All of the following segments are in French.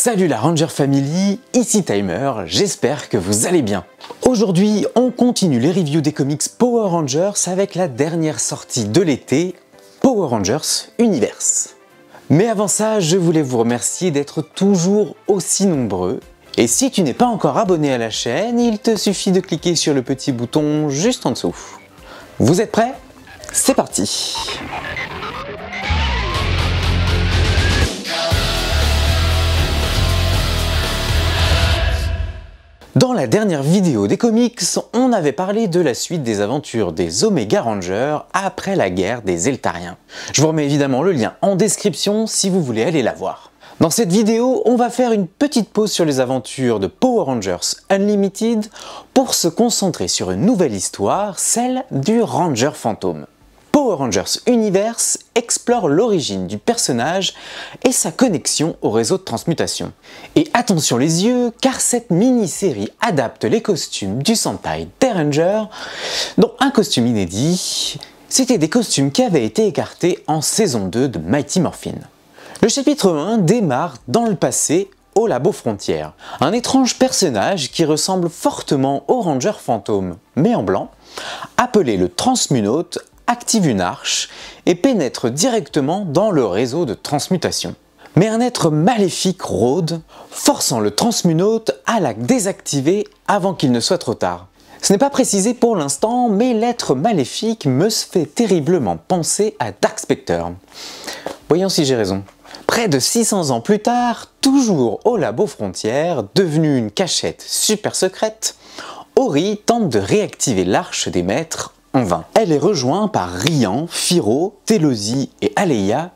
Salut la Ranger Family, ici Timer, j'espère que vous allez bien. Aujourd'hui, on continue les reviews des comics Power Rangers avec la dernière sortie de l'été, Power Rangers Universe. Mais avant ça, je voulais vous remercier d'être toujours aussi nombreux. Et si tu n'es pas encore abonné à la chaîne, il te suffit de cliquer sur le petit bouton juste en dessous. Vous êtes prêts? C'est parti! Dans la dernière vidéo des comics, on avait parlé de la suite des aventures des Omega Rangers après la guerre des Eltariens. Je vous remets évidemment le lien en description si vous voulez aller la voir. Dans cette vidéo, on va faire une petite pause sur les aventures de Power Rangers Unlimited pour se concentrer sur une nouvelle histoire, celle du Ranger Fantôme. Power Rangers Universe explore l'origine du personnage et sa connexion au réseau de transmutation. Et attention les yeux, car cette mini-série adapte les costumes du Sentai des Rangers, dont un costume inédit, c'était des costumes qui avaient été écartés en saison 2 de Mighty Morphin. Le chapitre 1 démarre dans le passé au Labo Frontière, un étrange personnage qui ressemble fortement au Ranger Fantôme, mais en blanc, appelé le Transmunaute, active une arche et pénètre directement dans le réseau de transmutation. Mais un être maléfique rôde, forçant le Transmunaute à la désactiver avant qu'il ne soit trop tard. Ce n'est pas précisé pour l'instant, mais l'être maléfique me fait terriblement penser à Dark Spectre. Voyons si j'ai raison. Près de 600 ans plus tard, toujours au Labo Frontière, devenue une cachette super secrète, Ori tente de réactiver l'arche des maîtres en vain. Elle est rejointe par Rian, Firo, Telosi et Aleia,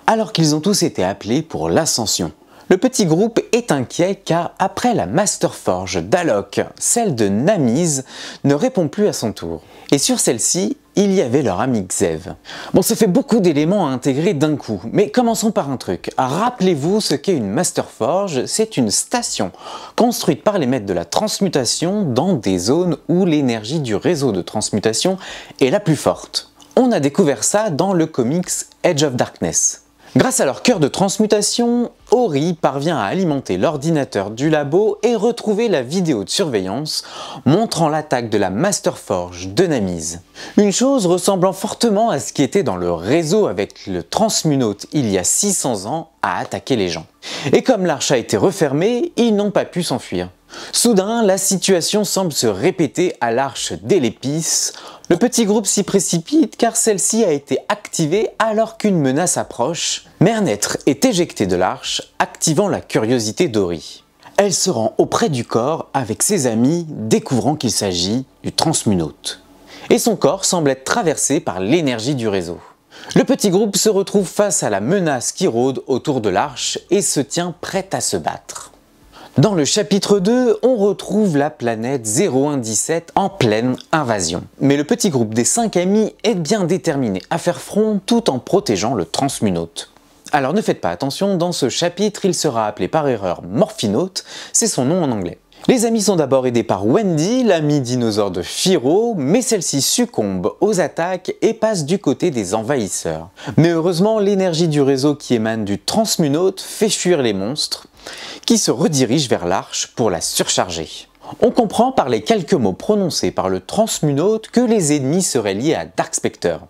alors qu'ils ont tous été appelés pour l'ascension. Le petit groupe est inquiet car après la Master Forge d'Alok, celle de Namise ne répond plus à son tour. Et sur celle-ci, il y avait leur ami Xev. Bon, ça fait beaucoup d'éléments à intégrer d'un coup, mais commençons par un truc. Rappelez-vous ce qu'est une Master Forge, c'est une station construite par les maîtres de la transmutation dans des zones où l'énergie du réseau de transmutation est la plus forte. On a découvert ça dans le comics Edge of Darkness. Grâce à leur cœur de transmutation, Ori parvient à alimenter l'ordinateur du labo et retrouver la vidéo de surveillance montrant l'attaque de la Master Forge de Namise. Une chose ressemblant fortement à ce qui était dans le réseau avec le Transmunaute il y a 600 ans à attaquer les gens. Et comme l'arche a été refermée, ils n'ont pas pu s'enfuir. Soudain, la situation semble se répéter à l'arche d'Elepis. Le petit groupe s'y précipite car celle-ci a été activée alors qu'une menace approche, mais un être est éjecté de l'arche, activant la curiosité d'Ori. Elle se rend auprès du corps avec ses amis, découvrant qu'il s'agit du Transmunaute. Et son corps semble être traversé par l'énergie du réseau. Le petit groupe se retrouve face à la menace qui rôde autour de l'arche et se tient prêt à se battre. Dans le chapitre 2, on retrouve la planète 0117 en pleine invasion. Mais le petit groupe des 5 amis est bien déterminé à faire front tout en protégeant le Transmunaute. Alors ne faites pas attention, dans ce chapitre, il sera appelé par erreur Morphinote, c'est son nom en anglais. Les amis sont d'abord aidés par Wendy, l'ami dinosaure de Firo, mais celle-ci succombe aux attaques et passe du côté des envahisseurs. Mais heureusement, l'énergie du réseau qui émane du Transmunaute fait fuir les monstres, qui se redirigent vers l'arche pour la surcharger. On comprend par les quelques mots prononcés par le Transmunaute que les ennemis seraient liés à Dark Spectre.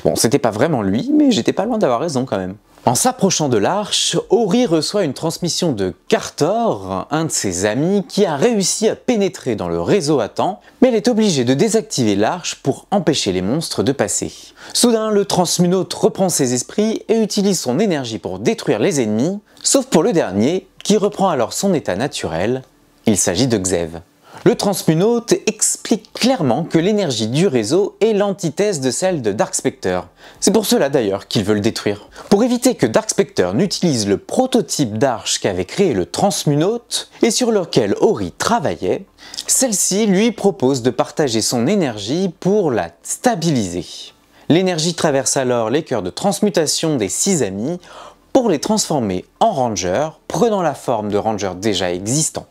Bon, c'était pas vraiment lui, mais j'étais pas loin d'avoir raison quand même. En s'approchant de l'arche, Ori reçoit une transmission de Cartor, un de ses amis, qui a réussi à pénétrer dans le réseau à temps, mais elle est obligée de désactiver l'arche pour empêcher les monstres de passer. Soudain, le Transmunaute reprend ses esprits et utilise son énergie pour détruire les ennemis, sauf pour le dernier, qui reprend alors son état naturel. Il s'agit de Xev. Le Transmunaute explique clairement que l'énergie du réseau est l'antithèse de celle de Dark Spectre. C'est pour cela d'ailleurs qu'il veut le détruire. Pour éviter que Dark Spectre n'utilise le prototype d'arche qu'avait créé le Transmunaute et sur lequel Ori travaillait, celle-ci lui propose de partager son énergie pour la stabiliser. L'énergie traverse alors les cœurs de transmutation des 6 amis pour les transformer en Rangers, prenant la forme de Rangers déjà existants.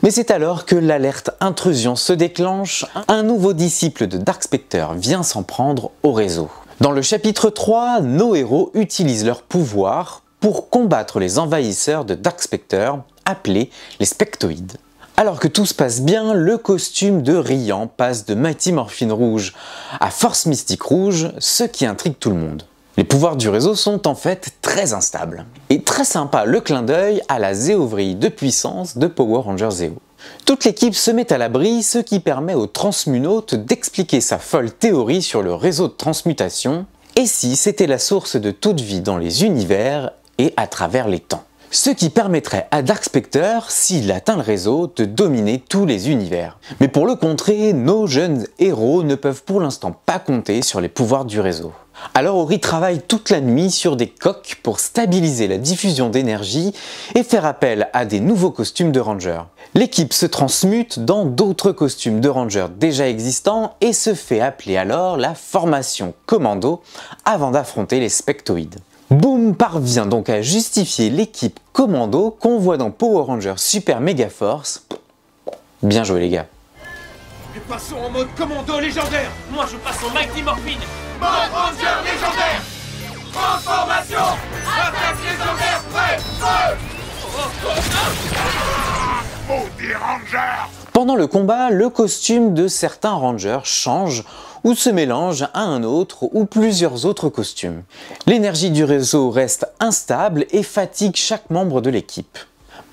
Mais c'est alors que l'alerte intrusion se déclenche, un nouveau disciple de Dark Spectre vient s'en prendre au réseau. Dans le chapitre 3, nos héros utilisent leur pouvoir pour combattre les envahisseurs de Dark Spectre, appelés les Spectoïdes. Alors que tout se passe bien, le costume de Rian passe de Mighty Morphin rouge à Force Mystique rouge, ce qui intrigue tout le monde. Les pouvoirs du réseau sont en fait très instables. Et très sympa le clin d'œil à la zéovrille de puissance de Power Ranger Zeo. Toute l'équipe se met à l'abri, ce qui permet au Transmunaute d'expliquer sa folle théorie sur le réseau de transmutation, et si c'était la source de toute vie dans les univers et à travers les temps. Ce qui permettrait à Dark Spectre, s'il atteint le réseau, de dominer tous les univers. Mais pour le contrer, nos jeunes héros ne peuvent pour l'instant pas compter sur les pouvoirs du réseau. Alors Ori travaille toute la nuit sur des coques pour stabiliser la diffusion d'énergie et faire appel à des nouveaux costumes de Ranger. L'équipe se transmute dans d'autres costumes de Ranger déjà existants et se fait appeler alors la formation Commando avant d'affronter les Spectoïdes. Boom parvient donc à justifier l'équipe Commando qu'on voit dans Power Rangers Super Mega Force. Bien joué les gars. Nous passons en mode Commando légendaire. Moi je passe en Mighty Morphin. Mode Ranger légendaire. Transformation. Attaque légendaire prêt. Maudit Ranger. Pendant le combat, le costume de certains Rangers change ou se mélange à un autre ou plusieurs autres costumes. L'énergie du réseau reste instable et fatigue chaque membre de l'équipe.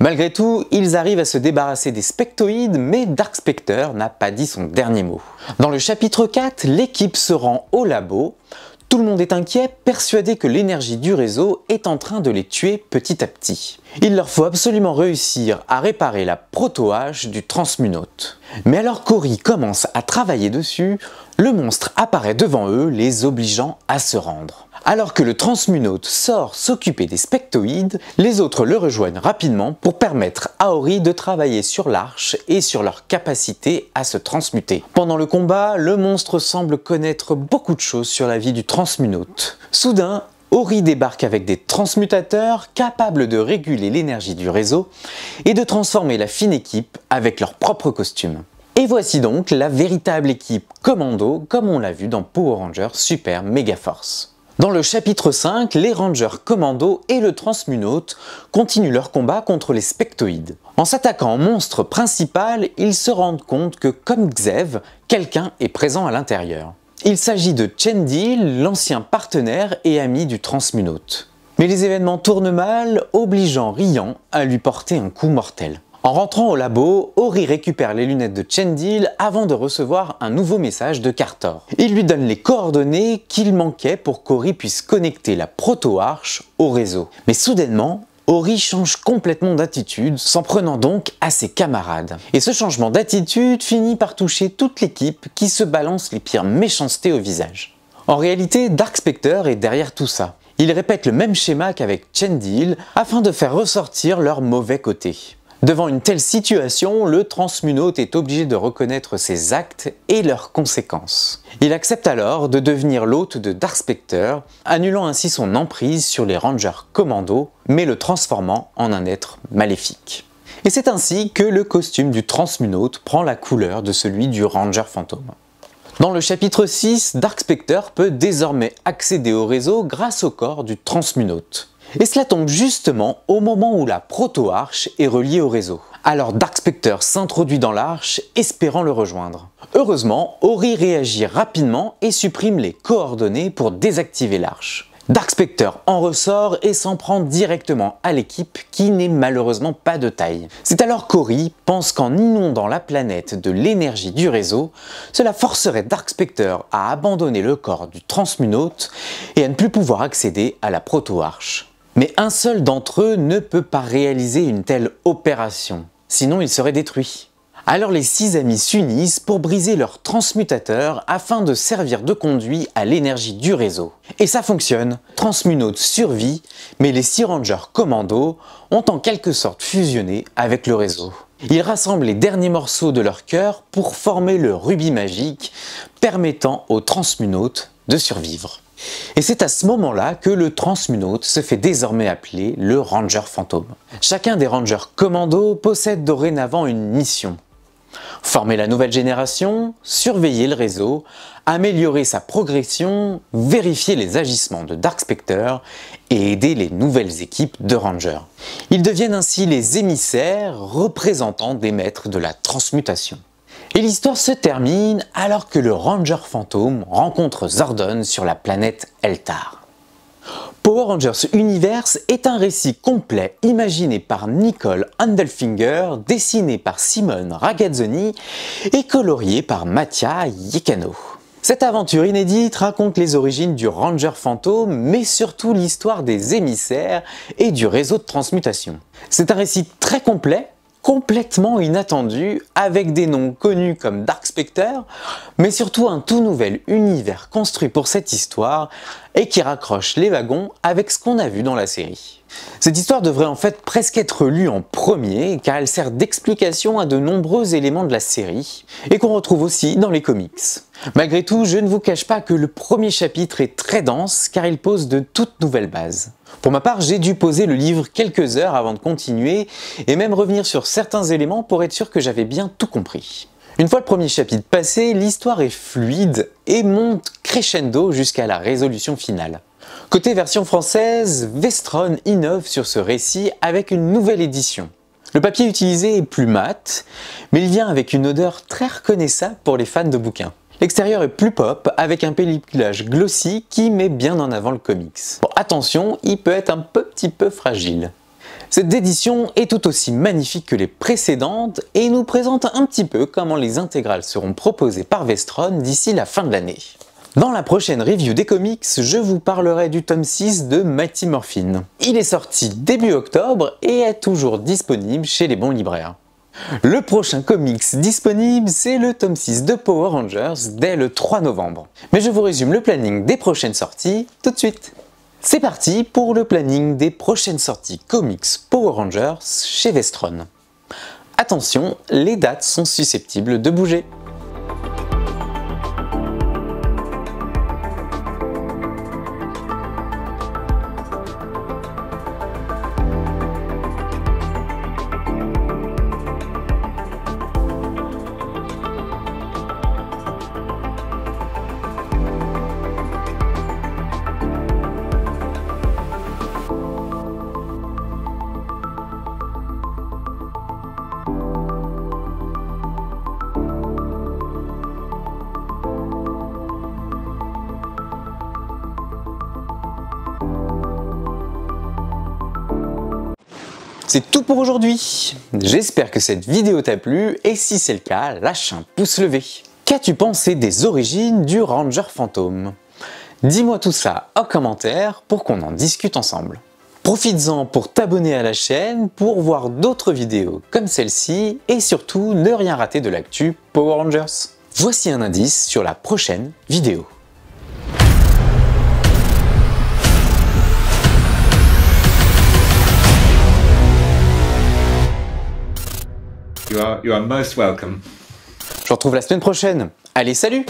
Malgré tout, ils arrivent à se débarrasser des Spectoïdes, mais Dark Spectre n'a pas dit son dernier mot. Dans le chapitre 4, l'équipe se rend au labo. Tout le monde est inquiet, persuadé que l'énergie du réseau est en train de les tuer petit à petit. Il leur faut absolument réussir à réparer la proto-hache du Transmunaute. Mais alors qu'Ori commence à travailler dessus, le monstre apparaît devant eux, les obligeant à se rendre. Alors que le Transmunaute sort s'occuper des Spectoïdes, les autres le rejoignent rapidement pour permettre à Ori de travailler sur l'arche et sur leur capacité à se transmuter. Pendant le combat, le monstre semble connaître beaucoup de choses sur la vie du Transmunaute. Soudain, Ori débarque avec des transmutateurs capables de réguler l'énergie du réseau et de transformer la fine équipe avec leurs propres costumes. Et voici donc la véritable équipe Commando comme on l'a vu dans Power Rangers Super Mega Force. Dans le chapitre 5, les Rangers Commando et le Transmunaute continuent leur combat contre les Spectoïdes. En s'attaquant au monstre principal, ils se rendent compte que, comme Xev, quelqu'un est présent à l'intérieur. Il s'agit de Chendil, l'ancien partenaire et ami du Transmunaute. Mais les événements tournent mal, obligeant Rian à lui porter un coup mortel. En rentrant au labo, Ori récupère les lunettes de Chendil avant de recevoir un nouveau message de Cartor. Il lui donne les coordonnées qu'il manquait pour qu'Ori puisse connecter la proto-arche au réseau. Mais soudainement, Ori change complètement d'attitude, s'en prenant donc à ses camarades. Et ce changement d'attitude finit par toucher toute l'équipe qui se balance les pires méchancetés au visage. En réalité, Dark Spectre est derrière tout ça. Il répète le même schéma qu'avec Chendil afin de faire ressortir leur mauvais côté. Devant une telle situation, le Transmunaute est obligé de reconnaître ses actes et leurs conséquences. Il accepte alors de devenir l'hôte de Dark Spectre, annulant ainsi son emprise sur les Rangers Commando, mais le transformant en un être maléfique. Et c'est ainsi que le costume du Transmunaute prend la couleur de celui du Ranger Fantôme. Dans le chapitre 6, Dark Spectre peut désormais accéder au réseau grâce au corps du Transmunaute. Et cela tombe justement au moment où la proto-arche est reliée au réseau. Alors Dark Spectre s'introduit dans l'arche, espérant le rejoindre. Heureusement, Ori réagit rapidement et supprime les coordonnées pour désactiver l'arche. Dark Spectre en ressort et s'en prend directement à l'équipe qui n'est malheureusement pas de taille. C'est alors qu'Ori pense qu'en inondant la planète de l'énergie du réseau, cela forcerait Dark Spectre à abandonner le corps du Transmunaute et à ne plus pouvoir accéder à la proto-arche. Mais un seul d'entre eux ne peut pas réaliser une telle opération, sinon il serait détruit. Alors les 6 amis s'unissent pour briser leur transmutateur afin de servir de conduit à l'énergie du réseau. Et ça fonctionne, Transmunaute survit, mais les 6 Rangers Commando ont en quelque sorte fusionné avec le réseau. Ils rassemblent les derniers morceaux de leur cœur pour former le rubis magique, permettant au Transmunaute de survivre. Et c'est à ce moment-là que le Transmunaute se fait désormais appeler le Ranger Fantôme. Chacun des Rangers Commando possède dorénavant une mission. Former la nouvelle génération, surveiller le réseau, améliorer sa progression, vérifier les agissements de Dark Spectre et aider les nouvelles équipes de Rangers. Ils deviennent ainsi les émissaires, représentants des maîtres de la transmutation. Et l'histoire se termine alors que le Ranger fantôme rencontre Zordon sur la planète Eltar. Power Rangers Universe est un récit complet imaginé par Nicole Handelfinger, dessiné par Simone Ragazzoni et colorié par Mattia Iecano. Cette aventure inédite raconte les origines du Ranger fantôme, mais surtout l'histoire des émissaires et du réseau de transmutation. C'est un récit très complet, complètement inattendu, avec des noms connus comme Dark Spectre, mais surtout un tout nouvel univers construit pour cette histoire et qui raccroche les wagons avec ce qu'on a vu dans la série. Cette histoire devrait en fait presque être lue en premier, car elle sert d'explication à de nombreux éléments de la série, et qu'on retrouve aussi dans les comics. Malgré tout, je ne vous cache pas que le premier chapitre est très dense, car il pose de toutes nouvelles bases. Pour ma part, j'ai dû poser le livre quelques heures avant de continuer, et même revenir sur certains éléments pour être sûr que j'avais bien tout compris. Une fois le premier chapitre passé, l'histoire est fluide et monte crescendo jusqu'à la résolution finale. Côté version française, Vestron innove sur ce récit avec une nouvelle édition. Le papier utilisé est plus mat, mais il vient avec une odeur très reconnaissable pour les fans de bouquins. L'extérieur est plus pop, avec un pelliclage glossy qui met bien en avant le comics. Bon, attention, il peut être un petit peu fragile. Cette édition est tout aussi magnifique que les précédentes et nous présente un petit peu comment les intégrales seront proposées par Vestron d'ici la fin de l'année. Dans la prochaine review des comics, je vous parlerai du tome 6 de Mighty Morphin. Il est sorti début octobre et est toujours disponible chez les bons libraires. Le prochain comics disponible, c'est le tome 6 de Power Rangers dès le 3 novembre. Mais je vous résume le planning des prochaines sorties tout de suite. C'est parti pour le planning des prochaines sorties comics Power Rangers chez Vestron. Attention, les dates sont susceptibles de bouger. C'est tout pour aujourd'hui. J'espère que cette vidéo t'a plu et si c'est le cas, lâche un pouce levé. Qu'as-tu pensé des origines du Ranger fantôme? Dis-moi tout ça en commentaire pour qu'on en discute ensemble. Profites-en pour t'abonner à la chaîne pour voir d'autres vidéos comme celle-ci et surtout ne rien rater de l'actu Power Rangers. Voici un indice sur la prochaine vidéo. You are most welcome. Je vous retrouve la semaine prochaine. Allez, salut!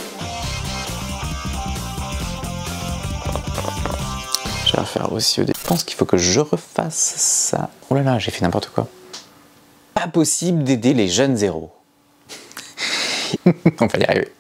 Je vais faire aussi. Je pense qu'il faut que je refasse ça. Oh là là, j'ai fait n'importe quoi. Pas possible d'aider les jeunes zéros. On va y arriver.